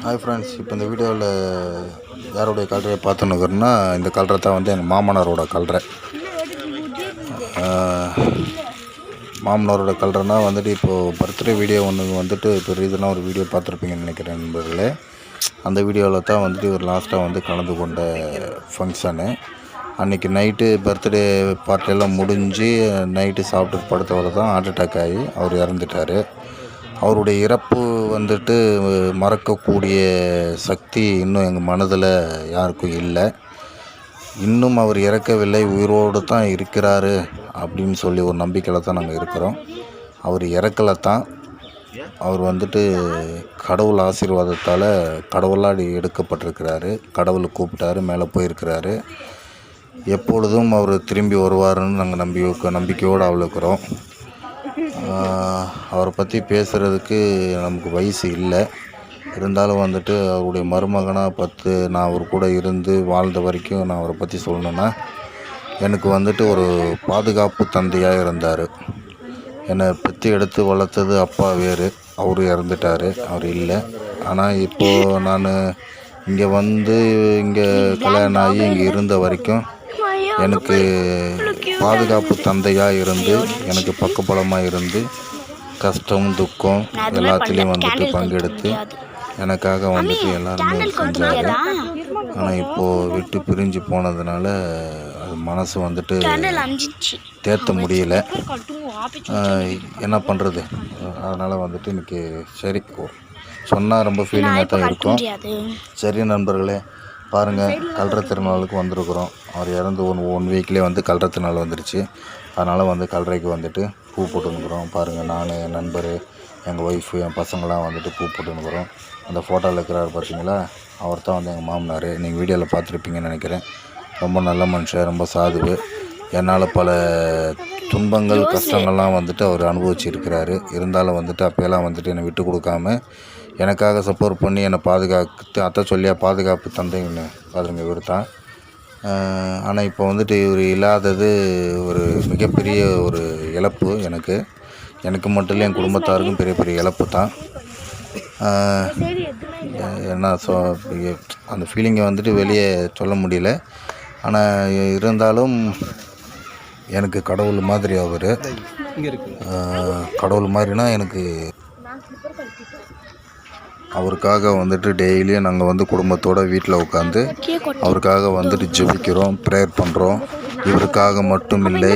Hi friends, இப்போ இந்த வீடியோவில் யாருடைய கல்றையை பார்த்துன்னுக்குறேன்னா, இந்த கல்றை தான் வந்து எங்கள் மாமனாரோட கல்றை. மாமனாரோட கல்றைனா வந்துட்டு இப்போது பர்த்டே வீடியோ ஒன்று வந்துட்டு இப்போ ரீசனாக ஒரு வீடியோ பார்த்துருப்பீங்கன்னு நினைக்கிறேன் நண்பர்களே. அந்த வீடியோவில் தான் வந்துட்டு ஒரு லாஸ்ட்டாக வந்து கலந்து கொண்ட ஃபங்க்ஷனு. அன்றைக்கி நைட்டு பர்த்டே பார்ட்டியெல்லாம் முடிஞ்சு நைட்டு சாப்பிட்டு படுத்தவரை தான் ஹார்ட் அட்டாக் ஆகி அவர் இறந்துட்டார். அவருடைய இறப்பு வந்துட்டு மறக்கக்கூடிய சக்தி இன்னும் எங்கள் மனதில் யாருக்கும் இல்லை. இன்னும் அவர் இறக்கவில்லை, உயிரோடு தான் இருக்கிறாரு அப்படின்னு சொல்லி ஒரு நம்பிக்கையில் தான் நாங்கள் இருக்கிறோம். அவர் இறக்கலை தான், அவர் வந்துட்டு கடவுள் ஆசீர்வாதத்தால் கடவுளால் எடுக்கப்பட்டிருக்கிறாரு. கடவுள் கூப்பிட்டாரு, மேலே போயிருக்கிறாரு. எப்பொழுதும் அவர் திரும்பி வருவாருன்னு நாங்கள் நம்பிக்கையோடு இருக்கிறோம். அவரை பற்றி பேசுகிறதுக்கு நமக்கு வயசு இல்லை. இருந்தாலும் வந்துட்டு அவருடைய மருமகனாக நான் அவர் கூட இருந்து வாழ்ந்த வரைக்கும் நான் அவரை பற்றி சொல்லணுன்னா, எனக்கு வந்துட்டு ஒரு பாதுகாப்பு தந்தையாக இருந்தார். என்னை பெற்று எடுத்து வளர்த்தது அப்பா வேறு, அவர் இறந்துட்டார், அவர் இல்லை. ஆனால் இப்போது நான் இங்கே கல்யாணம் ஆகி இங்கே இருந்த வரைக்கும் எனக்கு பாதுகாப்பு தந்தையாக இருந்து, எனக்கு பக்கபலமாக இருந்து, கஷ்டம் துக்கம் எல்லாத்துலேயும் வந்துட்டு பங்கெடுத்து எனக்காக வந்துட்டு எல்லாருமே செஞ்சார். ஆனால் இப்போது விட்டு பிரிஞ்சு போனதுனால அது மனசு வந்துட்டு தேற்ற முடியல. என்ன பண்ணுறது? அதனால் வந்துட்டு இன்றைக்கி சரி சொன்னால் ரொம்ப ஃபீலிங்காக தான் இருக்கும். சரி நண்பர்களே, பாருங்கள், கல்ற திருநாளுக்கு வந்திருக்குறோம். அவர் இறந்து ஒன் வீக்லேயே வந்து கல்ற திருநாள் வந்துருச்சு. அதனால் வந்து கல்றைக்கு வந்துட்டு பூ போட்டுன்னுக்குறோம். பாருங்கள், நான், என் நண்பர், எங்கள் ஒய்ஃபு, என் பசங்களாம் வந்துட்டு பூ போட்டுன்னுக்குறோம். அந்த ஃபோட்டோவில் இருக்கிறார் பார்த்தீங்களா, அவர் தான் வந்து எங்கள் மாமனார். நீங்கள் வீடியோவில் பார்த்துருப்பீங்கன்னு நினைக்கிறேன். ரொம்ப நல்ல மனுஷன், ரொம்ப சாதுவு. என்னால் பல துன்பங்கள் கஷ்டங்கள்லாம் வந்துட்டு அவர் அனுபவிச்சிருக்கிறாரு. இருந்தாலும் வந்துட்டு அப்போயெல்லாம் வந்துட்டு என்னை விட்டு கொடுக்காம எனக்காக சப்போர்ட் பண்ணி என்னை பாதுகாத்து அத்தை சொல்லியா பாதுகாப்பு தந்தைன்னு பாருங்க இவர் தான். ஆனால் இப்போ வந்துட்டு இவர் இல்லாதது ஒரு மிகப்பெரிய ஒரு இழப்பு. எனக்கு மட்டும் இல்லை, என் குடும்பத்தாருக்கும் பெரிய பெரிய இழப்பு தான். ஏன்னா அந்த ஃபீலிங்கை வந்துட்டு வெளியே சொல்ல முடியல. ஆனால் இருந்தாலும் எனக்கு கடவுள் மாதிரி அவர். கடவுள் மாதிரினா எனக்கு அவருக்காக வந்துட்டு டெய்லியும் நாங்கள் வந்து குடும்பத்தோடு வீட்டில் உட்காந்து அவருக்காக வந்துட்டு ஜெபிக்கிறோம், ப்ரேயர் பண்ணுறோம். இவருக்காக மட்டும் இல்லை,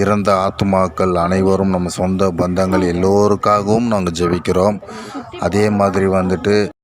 இறந்த ஆத்துமாக்கள் அனைவரும், நம்ம சொந்த பந்தங்கள் எல்லோருக்காகவும் நாங்கள் ஜெபிக்கிறோம். அதே மாதிரி வந்துட்டு